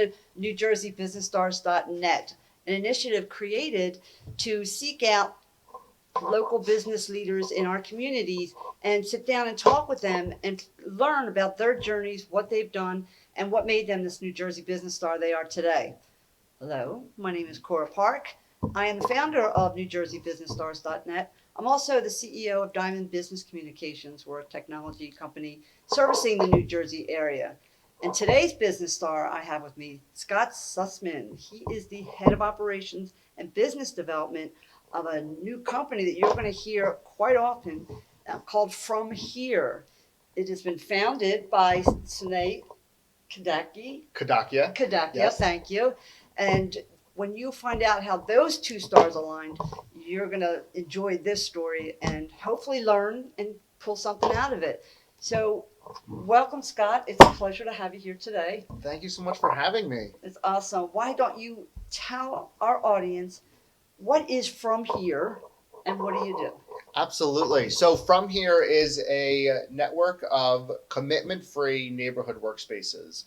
to NewJerseyBusinessStars.net, an initiative created to seek out local business leaders in our communities and sit down and talk with them and learn about their journeys, what they've done, and what made them this New Jersey business star they are today. Hello, my name is Cora Park. I am the founder of NewJerseyBusinessStars.net. I'm also the CEO of Diamond Business Communications. We're a technology company servicing the New Jersey area. And today's business star I have with me, Scott Sussman. He is the head of operations and business development of a new company that you're going to hear quite often called From Here. It has been founded by Sneh Kadakia. Yes. Thank you. And when you find out how those two stars aligned, you're going to enjoy this story and hopefully learn and pull something out of it. So welcome, Scott. It's a pleasure to have you here today. Thank you so much for having me. It's awesome. Why don't you tell our audience what is From Here and what do you do? Absolutely. So From Here is a network of commitment-free neighborhood workspaces.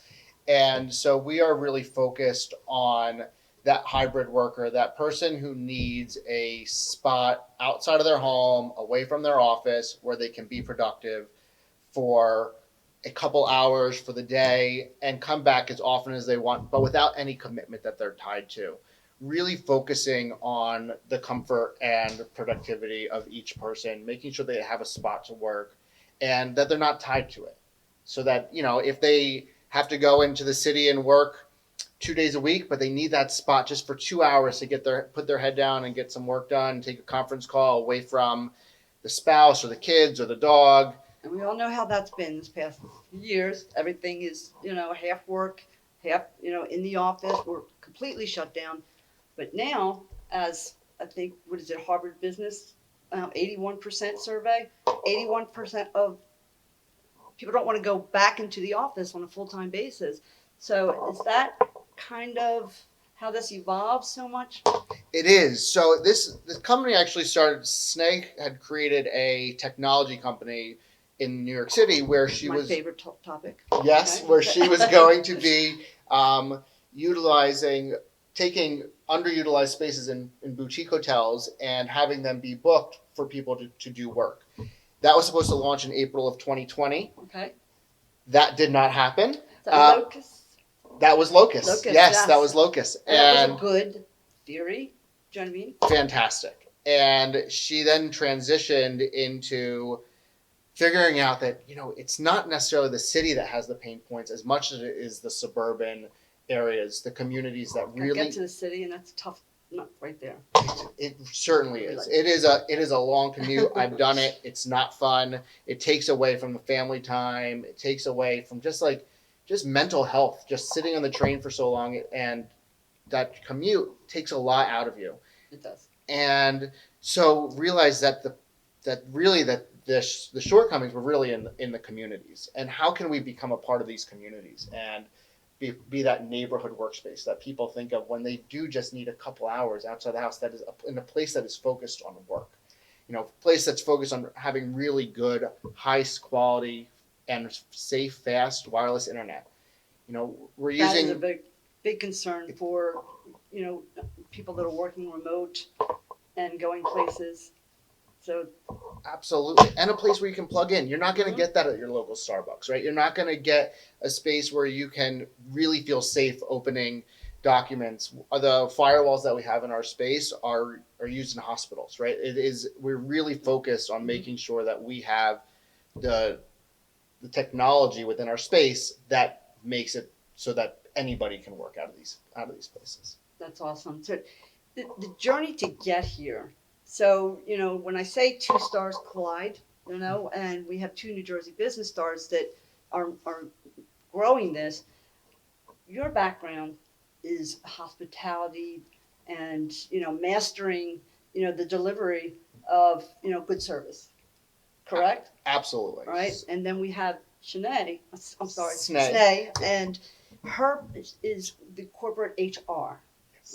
And so we are really focused on that hybrid worker, that person who needs a spot outside of their home, away from their office, where they can be productive for a couple hours for the day and come back as often as they want, but without any commitment that they're tied to. Really focusing on the comfort and productivity of each person, making sure they have a spot to work and that they're not tied to it. So that, if they have to go into the city and work 2 days a week, but they need that spot just for 2 hours to put their head down and get some work done, take a conference call away from the spouse or the kids or the dog. And we all know how that's been this past years. Everything is, half work, half, in the office. We're completely shut down. But now, as I think, Harvard Business, 81% survey, 81% of people don't want to go back into the office on a full-time basis. So is that kind of how this evolved so much? It is. So this company actually started, Sneh had created a technology company in New York City where she was... My favorite topic. Yes, okay. Where she was going to be taking underutilized spaces in boutique hotels and having them be booked for people to do work. That was supposed to launch in April of 2020. Okay. That did not happen. Is that Locust? That was Locust. Yes, that was Locust. And that was a good theory. Do you know what I mean? Fantastic. And she then transitioned into figuring out that, it's not necessarily the city that has the pain points as much as it is the suburban areas, the communities that really get to the city, and that's tough. Not right there. It certainly is. It is a long commute. I've done it. It's not fun. It takes away from the family time. It takes away from just mental health. Just sitting on the train for so long, and that commute takes a lot out of you. It does. And so realize that the shortcomings were really in the communities, and how can we become a part of these communities and be that neighborhood workspace that people think of when they do just need a couple hours outside the house, that is in a place that is focused on work, a place that's focused on having really good, high quality and safe, fast wireless internet. We're using... That is a big concern for, people that are working remote and going places. So absolutely. And a place where you can plug in. You're not going to get that at your local Starbucks, right? You're not going to get a space where you can really feel safe opening documents. The firewalls that we have in our space are used in hospitals, right? We're really focused on making sure that we have the technology within our space that makes it so that anybody can work out of these places. That's awesome. So the journey to get here. So, when I say two stars collide, and we have two New Jersey business stars that are growing this, your background is hospitality and, mastering, the delivery of, good service. Correct? Absolutely. Right? And then we have Sneh, Sneh, and her is the corporate HR.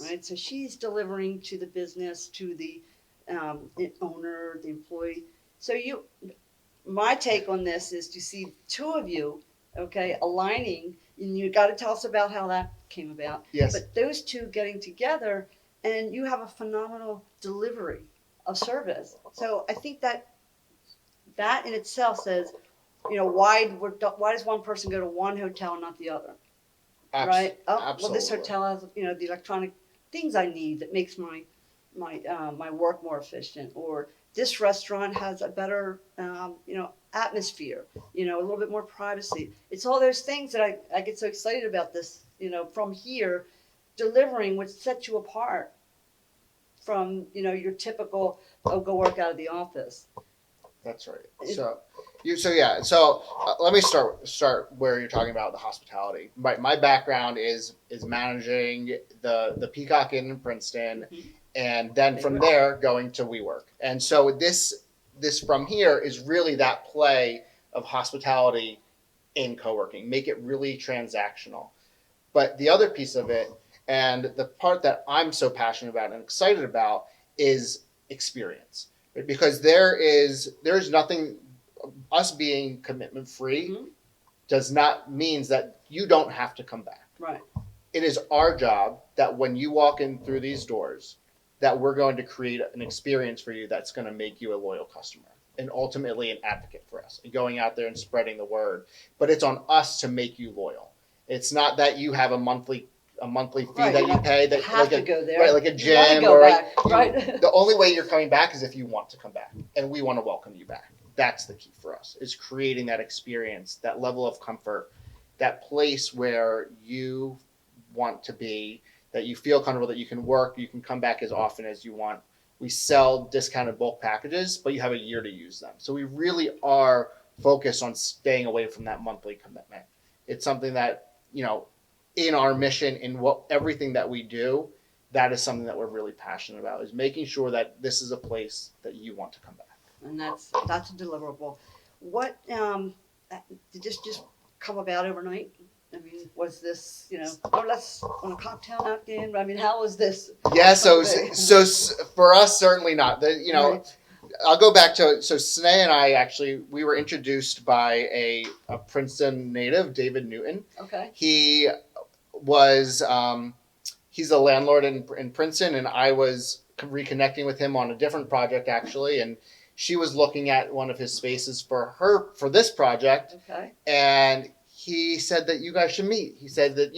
Right? So she's delivering to the business, to the owner, the employee. So my take on this is to see two of you, aligning, and you got to tell us about how that came about. Yes. But those two getting together, and you have a phenomenal delivery of service. So I think that in itself says, why does one person go to one hotel and not the other? Right? Oh, well, this Absolutely. hotel has the electronic things I need that makes my work more efficient, or this restaurant has a better atmosphere, a little bit more privacy. It's all those things that I get so excited about this, from here delivering, which sets you apart from your typical, oh, go work out of the office. That's right. So let me start where you're talking about the hospitality. My background is managing the Peacock Inn in Princeton, Mhm. and then from there going to WeWork. And so this from here is really that play of hospitality in co-working. Make it really transactional. But the other piece of it, and the part that I'm so passionate about and excited about, is experience. Right? Because there's nothing, us being commitment free Mhm. does not means that you don't have to come back. Right. It is our job that when you walk in through these doors, that we're going to create an experience for you that's going to make you a loyal customer and ultimately an advocate for us and going out there and spreading the word. But it's on us to make you loyal. It's not that you have a monthly fee Right, that you you don't pay that have like to a go there. right like a You wanna gym go or back, you- right? the only way you're coming back is if you want to come back, and we want to welcome you back. That's the key for us, is creating that experience, that level of comfort, that place where you want to be, that you feel comfortable, that you can work, you can come back as often as you want. We sell discounted bulk packages, but you have a year to use them. So we really are focused on staying away from that monthly commitment. It's something that, in our mission, in everything that we do, that is something that we're really passionate about, is making sure that this is a place that you want to come back. And that's a deliverable. What did this just come about overnight? I mean, was this let's on a cocktail napkin? I mean, how was this? Yeah, so Someday? for us, certainly not. Right. I'll go back to Sneh and I actually we were introduced by a Princeton native, David Newton. Okay. He was he's a landlord in Princeton, and I was reconnecting with him on a different project actually, and she was looking at one of his spaces for this project, Okay. and he said that you guys should meet. He said that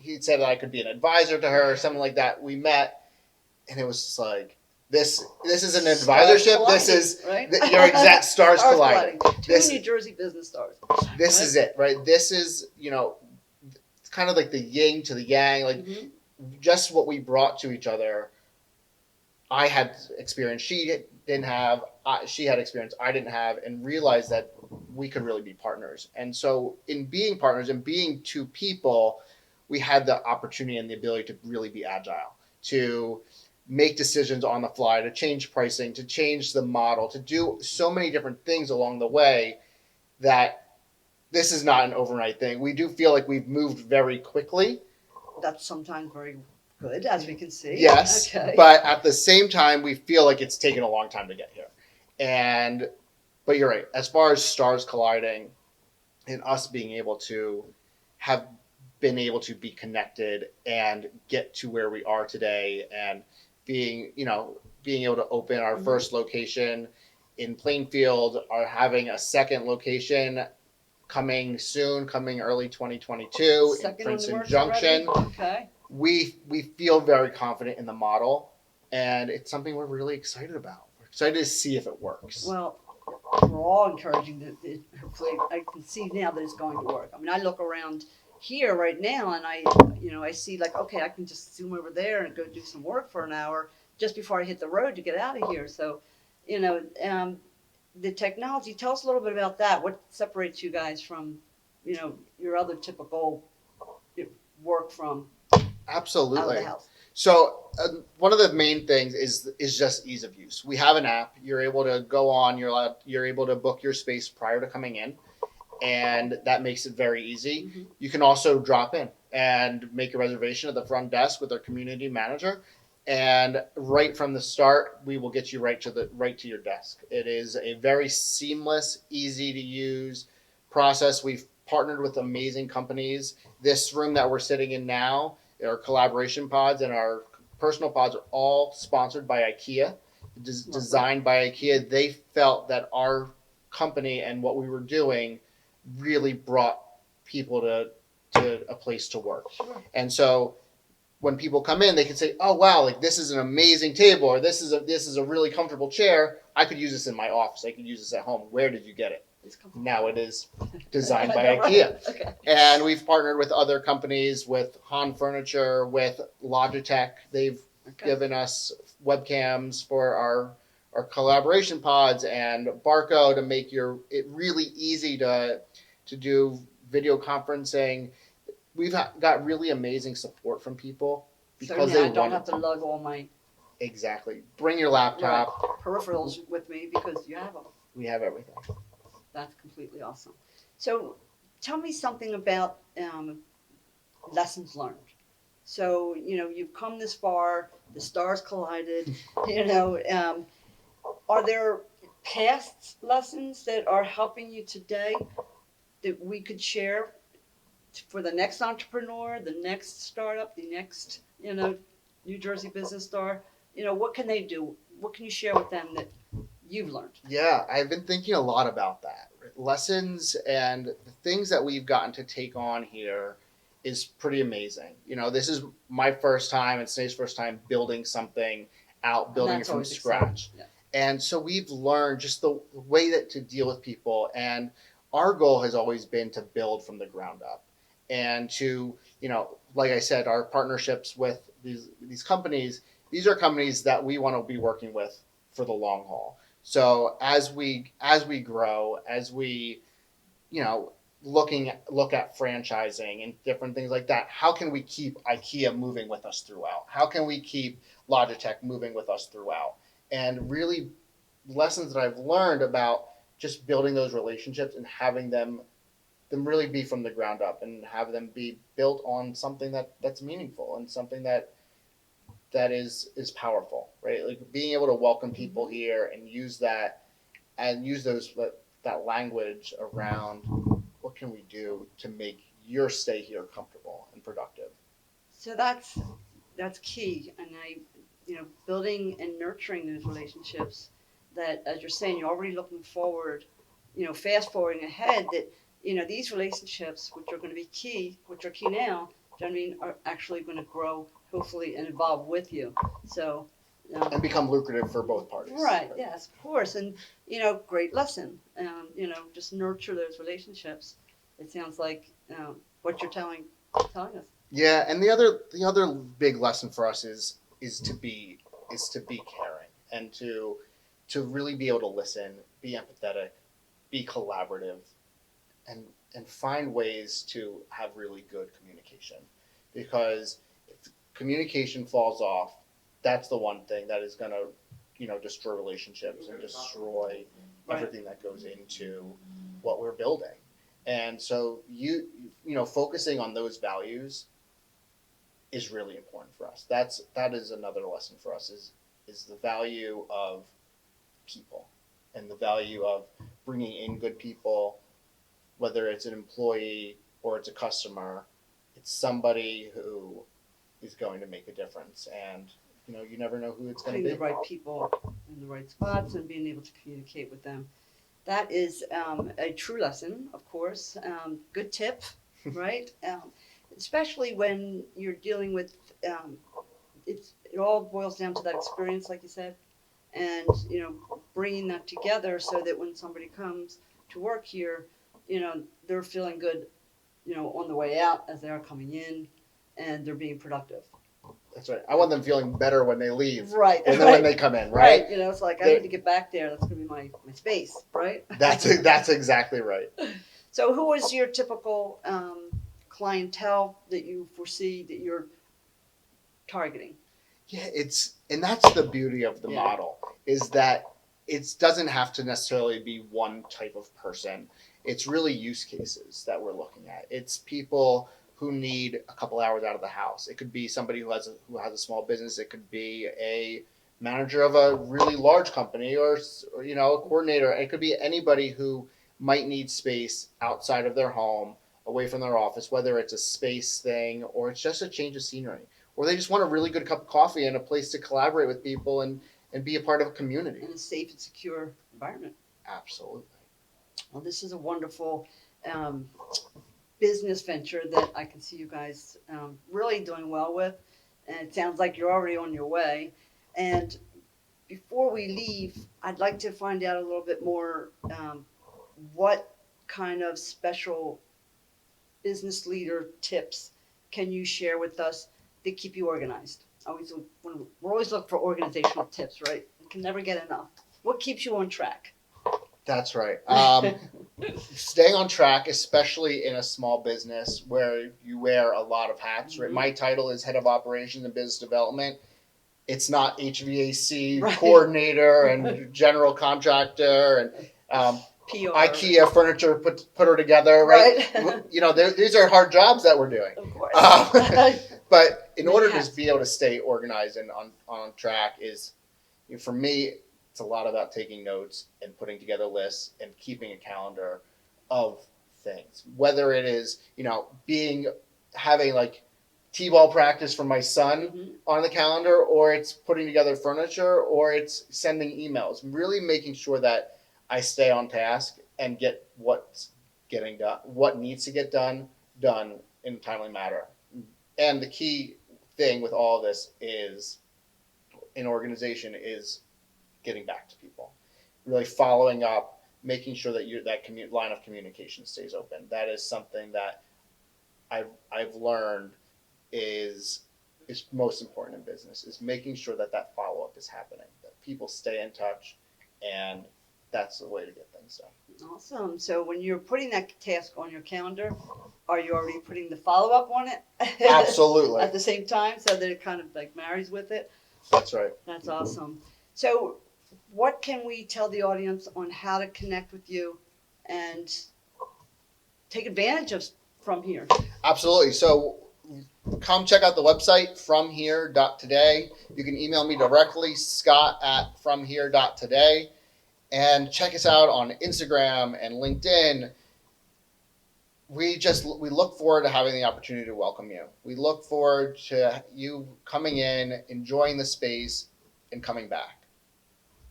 he said that I could be an advisor to her or something like that. We met, and it was just like this is an advisorship. This is right? your exact stars colliding. Two New Jersey business stars. This Right? is it, right? This is it's kind of like the yin to the yang, like Mhm. just what we brought to each other. I had experience she didn't have. She had experience I didn't have, and realized that we could really be partners. And so, in being partners and being two people, we had the opportunity and the ability to really be agile, to make decisions on the fly, to change pricing, to change the model, to do so many different things along the way, that this is not an overnight thing. We do feel like we've moved very quickly. That's sometimes very good, as we can see. Yes, Okay. but at the same time, we feel like it's taken a long time to get here. But you're right. As far as stars colliding, and us being able to have been able to be connected and get to where we are today, and being able to open our Mhm. first location in Plainfield, are having a second location coming soon, coming early 2022 in Second on the Princeton works Junction. already? Okay. We feel very confident in the model, and it's something we're really excited about. We're excited to see if it works. Well, we're all encouraging that hopefully I can see now that it's going to work. I mean, I look around here right now and I see like, okay, I can just zoom over there and go do some work for an hour just before I hit the road to get out of here. So, the technology, tell us a little bit about that. What separates you guys from, your other typical work from out of Absolutely. the house? So one of the main things is just ease of use. We have an app. You're able to go on. You're able to book your space prior to coming in, and that makes it very easy. Mhm. You can also drop in and make a reservation at the front desk with our community manager, and right from the start, we will get you right to your desk. It is a very seamless, easy to use process. We've partnered with amazing companies. This room that we're sitting in now, our collaboration pods and our personal pods are all sponsored by IKEA, designed by IKEA. They felt that our company and what we were doing really brought people to a place to work. Sure. And so when people come in, they can say, "Oh wow, like this is an amazing table, or this is a really comfortable chair. I could use this in my office. I could use this at home. Where did you get it?" Now it is designed by IKEA. Okay. And we've partnered with other companies, with Han Furniture, with Logitech. They've given us webcams for our collaboration pods, and Barco to make it really easy to do video conferencing. We've got really amazing support from people because so now they I don't want have to lug all my exactly. Bring your laptop. peripherals with me because you have them. We have everything. That's completely awesome. So tell me something about lessons learned. So, you've come this far, the stars collided, are there past lessons that are helping you today that we could share for the next entrepreneur, the next startup, the next, New Jersey business star? What can they do? What can you share with them that you've learned? Yeah, I've been thinking a lot about that. Lessons and the things that we've gotten to take on here is pretty amazing. This is my first time and Sneh's first time building something out, building it from scratch. Yeah. And so we've learned just the way that to deal with people. And our goal has always been to build from the ground up and to, like I said, our partnerships with these companies, these are companies that we want to be working with for the long haul. So as we grow, as we, look at franchising and different things like that, how can we keep IKEA moving with us throughout? How can we keep Logitech moving with us throughout? And really lessons that I've learned about just building those relationships and having them really be from the ground up and have them be built on something that's meaningful and something that is powerful, right? Like being able to welcome people here and use that and use that language around what can we do to make your stay here comfortable and productive. So that's key, and building and nurturing those relationships. That, as you're saying, you're already looking forward, fast forwarding ahead. That these relationships, which are going to be key, which are key now, are actually going to grow, hopefully, and evolve with you. So. And become lucrative for both parties. Right. Yes, of course, and great lesson. Just nurture those relationships. It sounds like what you're telling us. Yeah, and the other big lesson for us is to be caring and to really be able to listen, be empathetic, be collaborative, and find ways to have really good communication. Because if communication falls off, that's the one thing that is going to, destroy relationships and destroy everything that goes into what we're building. And so focusing on those values is really important for us. That is another lesson for us is the value of people and the value of bringing in good people, whether it's an employee or it's a customer. It's somebody who is going to make a difference, and you never know who it's going to be. Putting the right people in the right spots and being able to communicate with them. That is a true lesson, of course. Good tip, right? Especially when you're dealing with, it all boils down to that experience, like you said, and bringing that together so that when somebody comes to work here, they're feeling good, on the way out as they are coming in, and they're being productive. That's right. I want them feeling better when they leave, right? And then when they come in, right? It's like I need to get back there. That's gonna be my space, right? That's exactly right. So, who is your typical clientele that you foresee that you're targeting? Yeah, and that's the beauty of the model is that it doesn't have to necessarily be one type of person. It's really use cases that we're looking at. It's people who need a couple hours out of the house. It could be somebody who has a small business. It could be a manager of a really large company or a coordinator. It could be anybody who might need space outside of their home away from their office, whether it's a space thing or it's just a change of scenery, or they just want a really good cup of coffee and a place to collaborate with people and be a part of a community. In a safe and secure environment. Absolutely. Well, this is a wonderful business venture that I can see you guys really doing well with. And it sounds like you're already on your way. And before we leave, I'd like to find out a little bit more what kind of special business leader tips can you share with us that keep you organized? We're always looking for organizational tips, right? We can never get enough. What keeps you on track? That's right. Staying on track, especially in a small business where you wear a lot of hats, right? Mhm. My title is head of operations and business development. It's not HVAC Right. coordinator and general contractor and PR. IKEA furniture putter together, right? You know, these are hard jobs that we're doing. Of course. But in order Yes. to be able to stay organized and on track is, you know, for me, it's a lot about taking notes and putting together lists and keeping a calendar of things. Whether it is, you know, having like t-ball practice for my son Mhm. on the calendar, or it's putting together furniture, or it's sending emails. Really making sure that I stay on task and get what's getting done, what needs to get done in a timely manner. And the key thing with all of this is in organization is getting back to people, really following up, making sure that that line of communication stays open. That is something that I've learned is most important in business, is making sure that follow up is happening, that people stay in touch, and that's the way to get things done. Awesome. So when you're putting that task on your calendar, are you already putting the follow up on it? Absolutely. At the same time, so that it kind of like marries with it. That's right. That's awesome. So, what can we tell the audience on how to connect with you and take advantage of from here? Absolutely. So come check out the website fromhere.today. You can email me directly, scott@fromhere.today, and check us out on Instagram and LinkedIn. We look forward to having the opportunity to welcome you. We look forward to you coming in, enjoying the space, and coming back.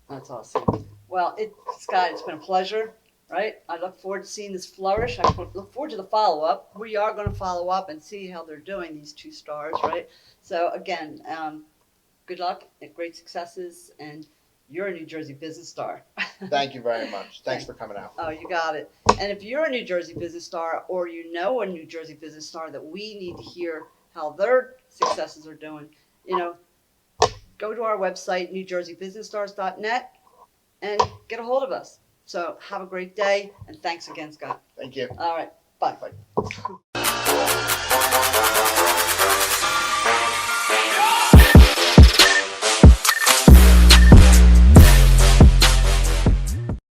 That's awesome. Well, Scott, it's been a pleasure, right? I look forward to seeing this flourish. I look forward to the follow up. We are going to follow up and see how they're doing, these 2 stars, right? So, again, good luck and great successes, and you're a New Jersey business star. Thank you very much. Thanks for coming out. Oh, you got it. And if you're a New Jersey business star, or you know a New Jersey business star that we need to hear how their successes are doing, you know, go to our website, newjerseybusinessstars.net, and get a hold of us. So have a great day, and thanks again, Scott. Thank you. All right, bye. Bye.